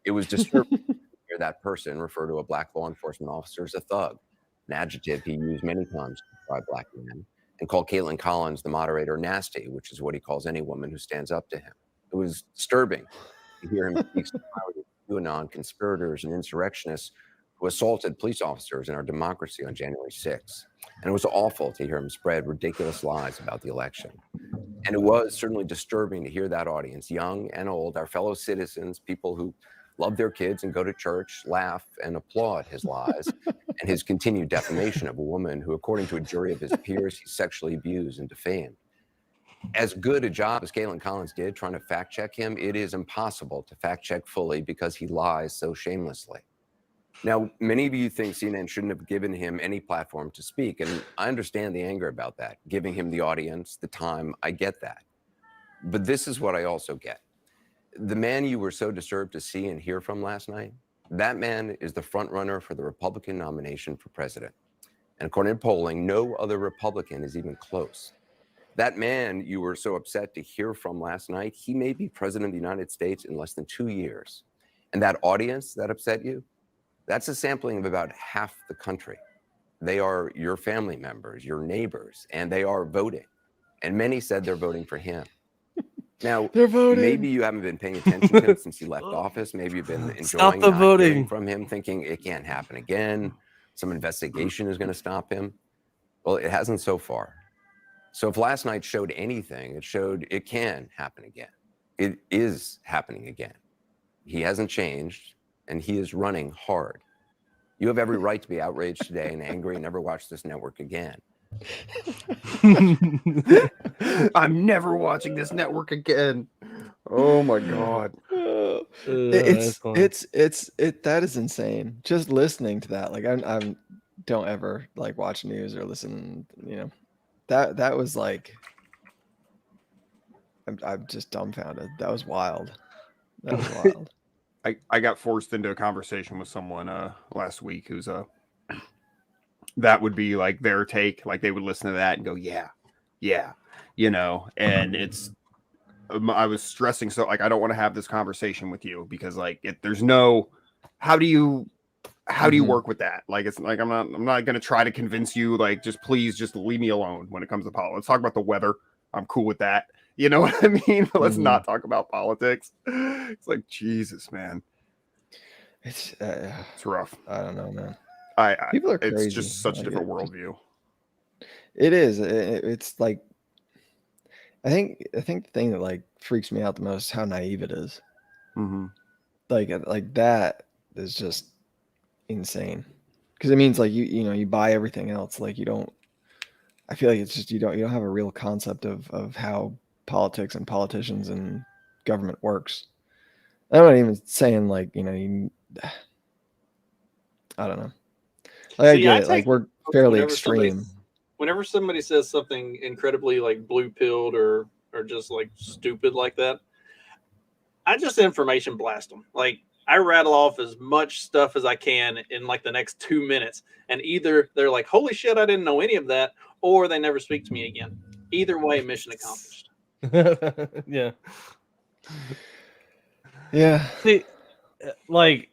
It was disturbing to hear that person refer to a black law enforcement officer as a thug, an adjective he used many times to describe black men, and called Caitlin Collins, the moderator, nasty, which is what he calls any woman who stands up to him. It was disturbing to hear him speak so loudly to QAnon conspirators and insurrectionists who assaulted police officers in our democracy on January 6th. And it was awful to hear him spread ridiculous lies about the election. And it was certainly disturbing to hear that audience, young and old, our fellow citizens, people who love their kids and go to church, laugh and applaud his lies and his continued defamation of a woman who, according to a jury of his peers, he sexually abused and defamed. As good a job as Caitlin Collins did trying to fact check him, it is impossible to fact check fully because he lies so shamelessly. Now, many of you think CNN shouldn't have given him any platform to speak, and I understand the anger about that, giving him the audience, the time, I get that. But this is what I also get. The man you were so disturbed to see and hear from last night, that man is the front runner for the Republican nomination for president. And according to polling, no other Republican is even close. That man you were so upset to hear from last night, he may be president of the United States in less than 2 years. And that audience that upset you, that's a sampling of about half the country. They are your family members, your neighbors, and they are voting. And many said they're voting for him. Now, maybe you haven't been paying attention to him since he left office. Maybe you've been enjoying not hearing from him, thinking it can't happen again. Some investigation is going to stop him. Well, it hasn't so far. So if last night showed anything, it showed it can happen again. It is happening again. He hasn't changed, and he is running hard. You have every right to be outraged today and angry and never watch this network again. I'm never watching this network again. Oh my God. That is insane. Just listening to that, like I don't ever like watch news or listen. That was like I'm just dumbfounded. That was wild. That was wild. I got forced into a conversation with someone last week who's that would be like their take. Like they would listen to that and go, yeah, and it's I was stressing so like I don't want to have this conversation with you because like there's no how do you work with that? Like it's like I'm not gonna try to convince you, like please just leave me alone when it comes to politics. Let's talk about the weather. I'm cool with that. You know what I mean? But let's not talk about politics. It's like Jesus, man. It's rough. I don't know, man. People are crazy. It's just such a different worldview. It is. It's like I think the thing that like freaks me out the most is how naive it is. Mm-hmm. Like that is just insane because it means like you buy everything else. Like you don't. I feel like it's just you don't have a real concept of how politics and politicians and government works. I'm not even saying like I don't know. Like, I get it. Like we're fairly extreme. Whenever somebody says something incredibly like blue pilled or just like stupid like that, I just information blast them. Like I rattle off as much stuff as I can in like the next 2 minutes, and either they're like, "Holy shit, I didn't know any of that," or they never speak to me again. Either way, mission accomplished. Yeah. Yeah. See, like,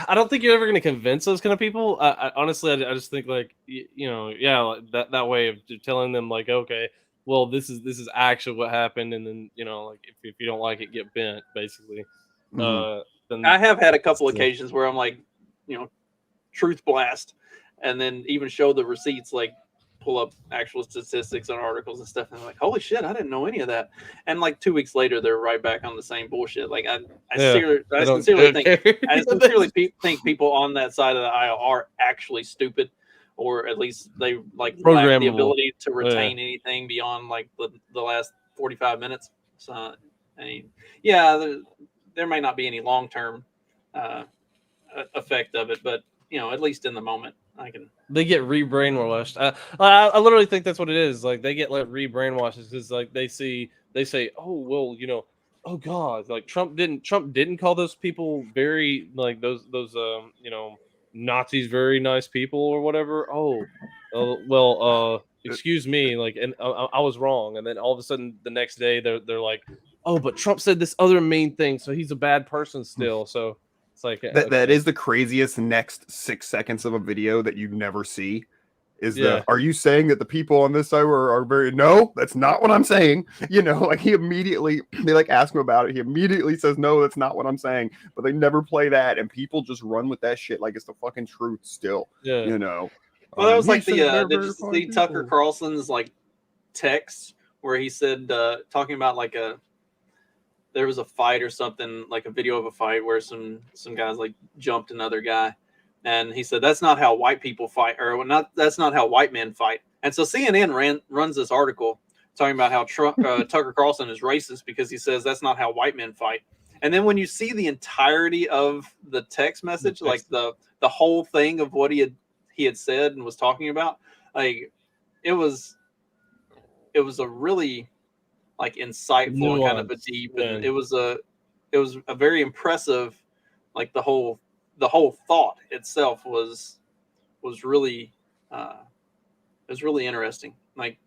I don't think you're ever going to convince those kind of people. I honestly, I just think like, like that way of telling them like, okay, well, this is actually what happened, and then like if you don't like it, get bent, basically. Then I have had a couple occasions where I'm like, truth blast, and then even show the receipts like pull up actual statistics on articles and stuff, and I'm like, holy shit, I didn't know any of that. And like 2 weeks later, they're right back on the same bullshit. Like I sincerely think people on that side of the aisle are actually stupid, or at least they like lack the ability to retain anything beyond like the last 45 minutes. So I mean, yeah, there may not be any long term effect of it, but you know, at least in the moment, They get re-brainwashed. I literally think that's what it is. Like they get like re-brainwashed because like they say, oh well, you know, oh god, like Trump didn't call those people very like those you know, Nazis very nice people or whatever. Excuse me, like, and I was wrong. And then all of a sudden the next day they're like, oh, but Trump said this other mean thing, so he's a bad person still. So it's like that is the craziest next 6 seconds of a video that you never see. Are you saying that the people on this side are very, no, that's not what I'm saying. You know, like he immediately, they like ask him about it. He immediately says, no, that's not what I'm saying. But they never play that. And people just run with that shit like it's the fucking truth still. Yeah. You know? Well, that was like did you see Tucker Carlson's like text where he said, talking about like there was a fight or something, like a video of a fight where some guys like jumped another guy. And he said, that's not how white people fight, or that's not how white men fight. And so CNN runs this article talking about how Tucker Carlson is racist because he says that's not how white men fight. And then when you see the entirety of the text message, like the whole thing of what he had said and was talking about, like it was a really like insightful and kind of a deep, and it was a very impressive, like the whole thought itself was really interesting, like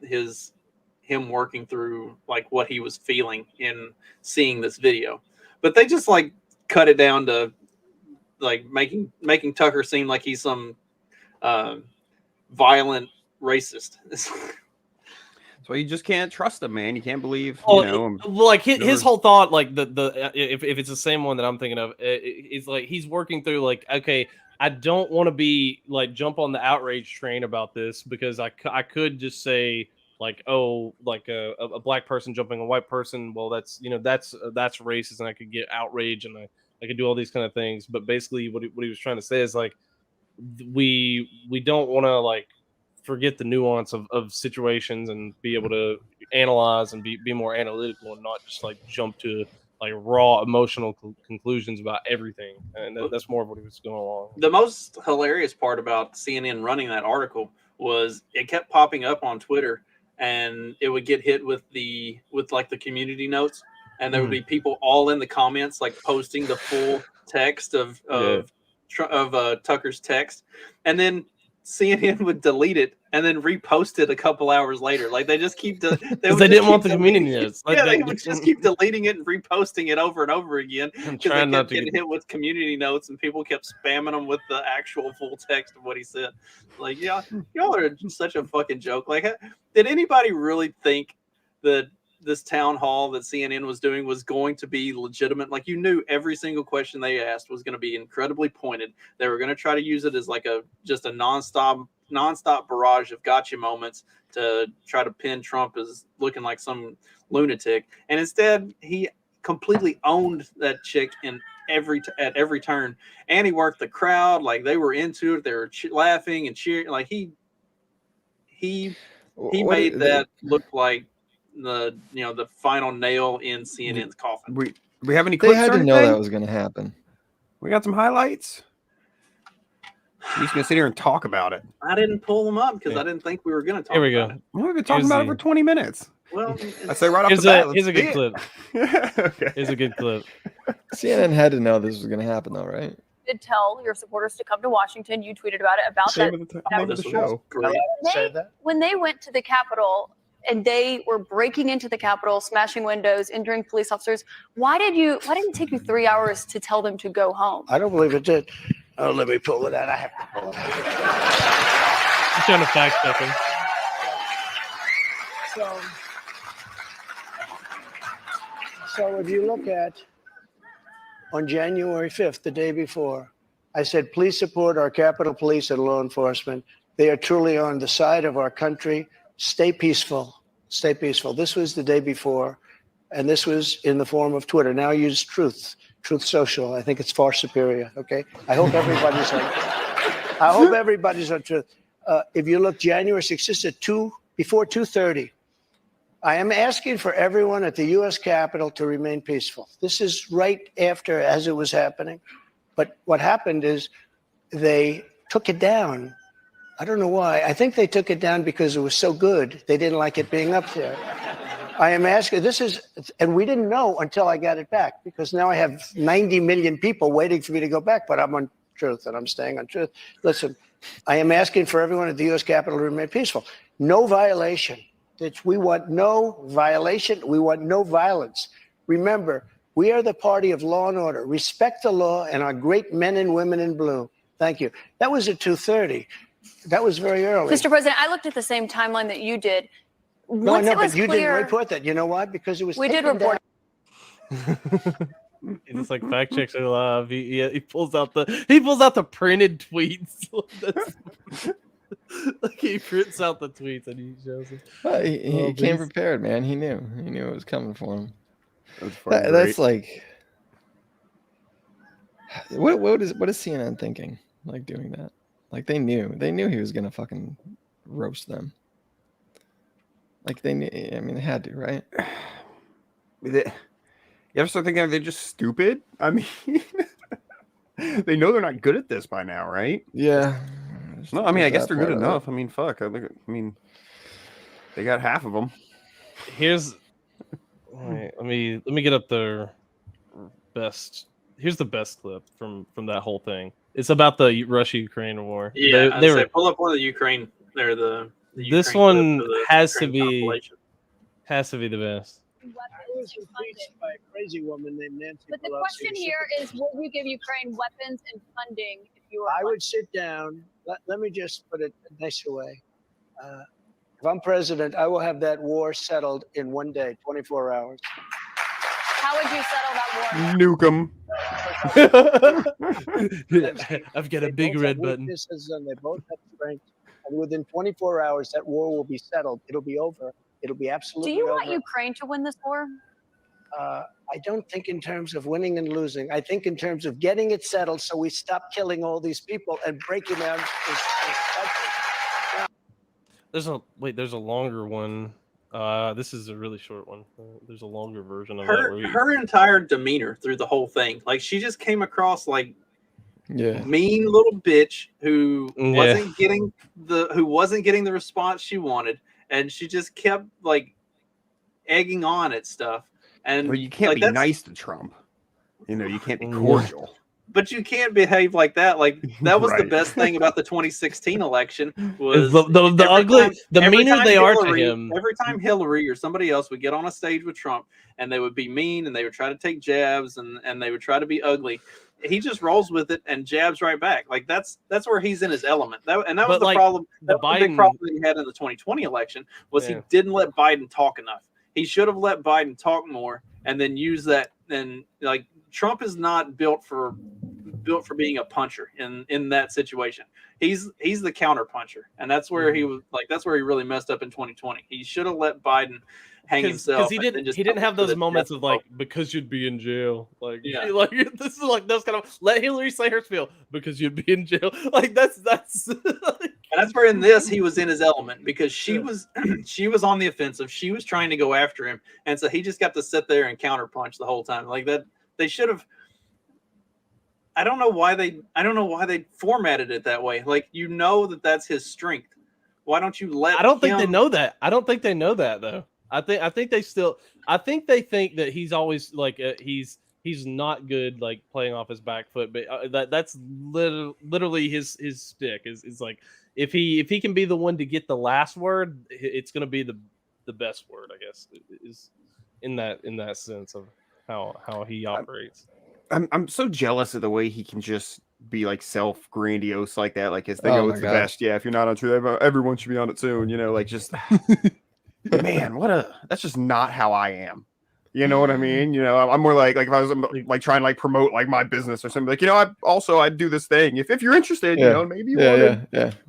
him working through like what he was feeling in seeing this video. But they just like cut it down to like making Tucker seem like he's some violent racist. So you just can't trust him, man. You can't believe, like his whole thought, like if it's the same one that I'm thinking of, it's like he's working through like, okay, I don't want to be like jump on the outrage train about this because I could just say like, oh, like a black person jumping a white person, well, that's racist, and I could get outraged and I could do all these kind of things. But basically, what he was trying to say is like, we don't want to like forget the nuance of situations and be able to analyze and be more analytical and not just like jump to like raw emotional conclusions about everything. And that's more of what he was going along. The most hilarious part about CNN running that article was it kept popping up on Twitter, and it would get hit with like the community notes, and there would be people all in the comments like posting the full text of Tucker's text, and then CNN would delete it and then repost it a couple hours later. Like they just keep they didn't want the community notes. Like, they would just keep deleting it and reposting it over and over again because they kept getting hit with community notes, and people kept spamming them with the actual full text of what he said. Like, yeah, y'all are such a fucking joke. Like, did anybody really think that this town hall that CNN was doing was going to be legitimate? Like, you knew every single question they asked was going to be incredibly pointed. They were going to try to use it as like just a nonstop barrage of gotcha moments to try to pin Trump as looking like some lunatic. And instead, he completely owned that chick at every turn. And he worked the crowd. Like, they were into it. They were laughing and cheering. Like, he made that look like the final nail in CNN's coffin. We have any clips? They had to know that was going to happen. We got some highlights. He's going to sit here and talk about it. I didn't pull them up because I didn't think we were going to talk. Here we about go. It. We've been talking about it for 20 minutes. Well, I say right off the bat. Here's a good clip. Okay. Here's a good clip. CNN had to know this was going to happen, though, right? Did tell your supporters to come to Washington. You tweeted about it, about name of the show. When they went to the Capitol and they were breaking into the Capitol, smashing windows, injuring police officers, why did it take you 3 hours to tell them to go home? I don't believe it did. Oh, let me pull it out. I have to pull it out. I'm trying to fact check him. So if you look at on January 5th, the day before, I said, please support our Capitol Police and law enforcement. They are truly on the side of our country. Stay peaceful. Stay peaceful. This was the day before, and this was in the form of Twitter. Now use Truth Social. I think it's far superior. Okay. I hope everybody's on. I hope everybody's on Truth. If you look, January 6th, just at before 2:30. I am asking for everyone at the U.S. Capitol to remain peaceful. This is right after, as it was happening. But what happened is they took it down. I don't know why. I think they took it down because it was so good. They didn't like it being up there. I am asking, and we didn't know until I got it back, because now I have 90 million people waiting for me to go back, but I'm on Truth and I'm staying on Truth. Listen, I am asking for everyone at the U.S. Capitol to remain peaceful. No violation. We want no violation. We want no violence. Remember, we are the party of law and order. Respect the law and our great men and women in blue. Thank you. That was at 2:30. That was very early. Mr. President, I looked at the same timeline that you did. No, Once I know, it was but you clear, didn't report that. You know why? Because it was. we did taken report. It's like fact checks are live. He pulls out the printed tweets. Like he prints out the tweets and he shows them. Well, he came prepared, man. He knew it was coming for him. That's like, what is CNN thinking? Like doing that? Like they knew he was gonna fucking roast them. Like they knew. I mean, they had to, right? You ever start thinking they're just stupid? I mean, they know they're not good at this by now, right? Yeah. No, I mean, I guess they're good enough. I mean, fuck. I mean, they got half of them. Let me get up their best. Here's the best clip from that whole thing. It's about the Russia-Ukraine war. Yeah, they pull up one of the Ukraine. They're the this Ukraine one has to be the best. I was impeached by a crazy woman named Nancy But the Pelosi. question here is, will you give Ukraine weapons and funding if you were? I would sit down. Let me just put it a nicer way. If I'm president, I will have that war settled in one day, 24 hours. How would you settle that war? Nuke them. I've got a big red button. And they both have strength. And within 24 hours, that war will be settled. It'll be over. It'll be absolutely Do you over. want Ukraine to win this war? I don't think in terms of winning and losing. I think in terms of getting it settled so we stop killing all these people and breaking down this country. There's a longer one. This is a really short one. There's a longer version of her entire demeanor through the whole thing. Like she just came across like mean little bitch who wasn't getting the response she wanted, and she just kept like egging on at stuff. And well, you can't be nice to Trump. You know, you can't be cordial. But you can't behave like that. Like that was the best thing about the 2016 election was the ugly, the meaner they are to him. Every time Hillary or somebody else would get on a stage with Trump and they would be mean and they would try to take jabs and they would try to be ugly, he just rolls with it and jabs right back. Like that's where he's in his element. That was the problem. That was the big problem that he had in the 2020 election was he didn't let Biden talk enough. He should have let Biden talk more and then use that. And like Trump is not built for being a puncher in that situation. He's the counter puncher, and that's where he was like that's where he really messed up in 2020. He should have let Biden hang himself. Because he didn't have those moments of like because you'd be in jail. Like like this is like those kind of let Hillary say her spiel because you'd be in jail. Like that's and that's where in this he was in his element because she was on the offensive. She was trying to go after him, and so he just got to sit there and counterpunch the whole time. Like that, they should have. I don't know why they formatted it that way. Like you know that's his strength. Why don't you let? I don't think they know that. I don't think they know that though. I think they still. I think they think that he's always like he's not good like playing off his back foot. But that's literally his stick is like if he can be the one to get the last word, it's gonna be the best word. I guess is in that sense of how he operates. I'm so jealous of the way he can just be like self grandiose like that. Like his thing, it's the best. Yeah, if you're not on Truth, everyone should be on it soon. You know, like just man, that's just not how I am. You know what I mean? You know, I'm more like if I was like trying to like promote like my business or something, like, you know, I'd do this thing. If you're interested, you know, maybe you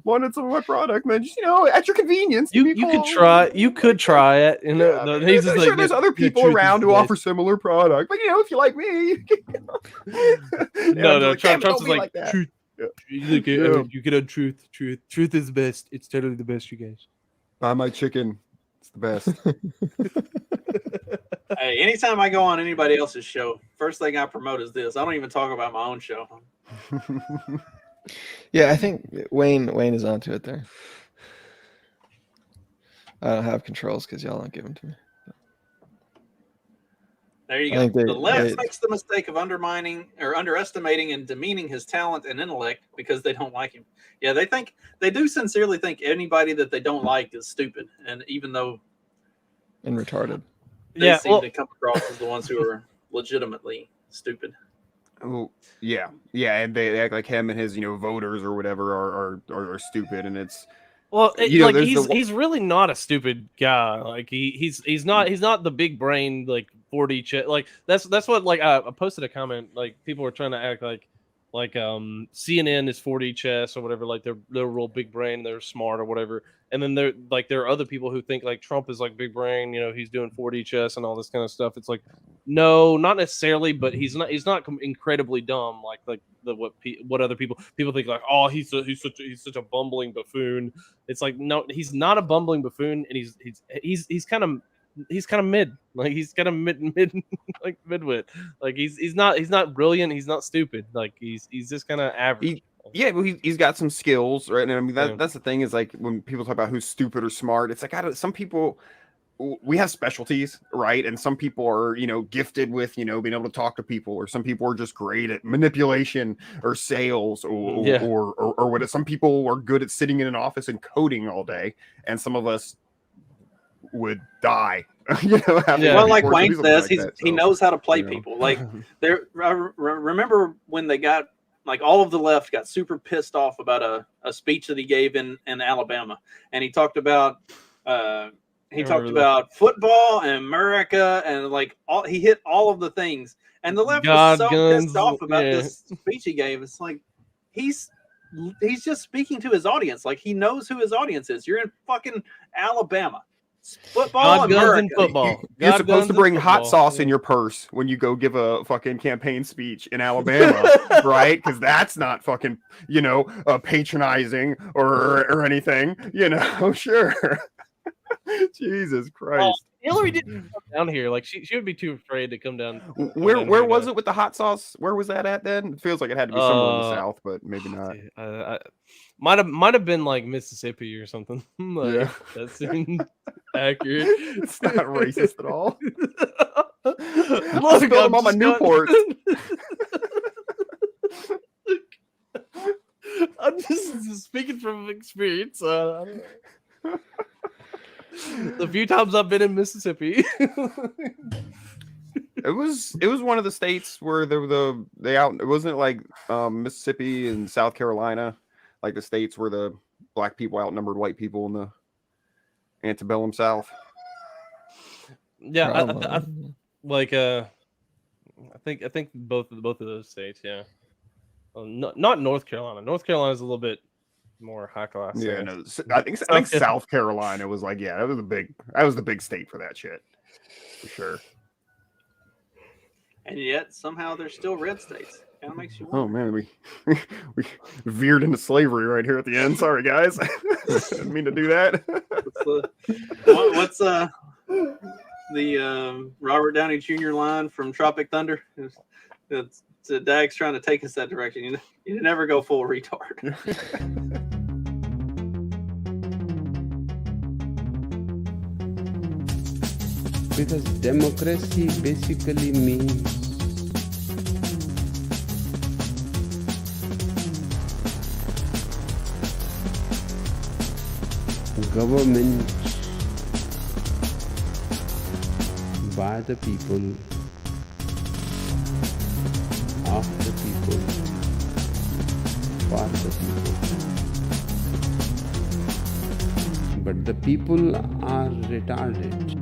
wanted some of my product, man, just, you know, at your convenience. You could try it. You know, Yeah, he's just I'm like, sure there's other people around who offer similar product, but you know, if you like me, no, like, Trump's don't is be like that. truth. Yeah. You get on truth. Truth is best. It's totally the best, you guys. Buy my chicken. It's the best. Hey, anytime I go on anybody else's show, first thing I promote is this. I don't even talk about my own show. Yeah, I think Wayne is onto it there. I don't have controls because y'all don't give them to me. There you I go. think The left makes the mistake of underestimating and demeaning his talent and intellect because they don't like him. Yeah, they do sincerely think anybody that they don't like is stupid, and even though and retarded, they seem to come across as the ones who are legitimately stupid. Oh yeah, and they act like him and his, you know, voters or whatever are stupid, and it's he's really not a stupid guy. Like he's not the big brain like 4D chess. Like that's what like I posted a comment, like people were trying to act like CNN is 4D chess or whatever, like they're real big brain, they're smart or whatever. And then there are other people who think like Trump is like big brain, you know, he's doing 4D chess and all this kind of stuff. It's like, no, not necessarily, but he's not incredibly dumb like what other people think like, oh, he's such a bumbling buffoon. It's like, no, he's not a bumbling buffoon, and he's kind of mid, like he's kind of mid like midwit. Like he's not brilliant, he's not stupid, like he's just kind of average. Yeah, well, he's got some skills, right? And I mean, that's the thing is like when people talk about who's stupid or smart, it's like some people, we have specialties, right? And some people are, you know, gifted with, you know, being able to talk to people, or some people are just great at manipulation or sales or what. Some people are good at sitting in an office and coding all day, and some of us would die. You know, well, like Wayne says, he knows how to play people. Like I remember when they got. Like all of the left got super pissed off about a speech that he gave in Alabama, and he talked about football and America, and like he hit all of the things, and the left was so pissed off about this speech he gave. It's like he's just speaking to his audience, like he knows who his audience is. You're in fucking Alabama. Football and America. And football. You're supposed to bring hot sauce in your purse when you go give a fucking campaign speech in Alabama, right? Because that's not fucking, you know, patronizing or anything, you know. Sure. Jesus Christ. Well, Hillary didn't come down here. Like she would be too afraid to come down. Where was it with the hot sauce? Where was that at then? It feels like it had to be somewhere in the South, but maybe not. Might have been like Mississippi or something. Like, that seemed accurate. It's not racist at all. Look, I'm them on my Newports. I'm just speaking from experience. I don't know. The few times I've been in Mississippi. It was one of the states where it wasn't like Mississippi and South Carolina, like the states where the black people outnumbered white people in the antebellum South. Yeah, I think both of those states. Yeah, well, not North Carolina. North Carolina is a little bit more high class. Yeah, no, I think South Carolina was like, that was the big state for that shit, for sure. And yet somehow there's still red states. Kind of makes you wonder. Oh man, we veered into slavery right here at the end. Sorry guys, didn't mean to do that. What's the Robert Downey Jr. line from Tropic Thunder? It's Dag's trying to take us that direction. You never go full retard. Because democracy basically means government by the people, of the people, for the people. But the people are retarded.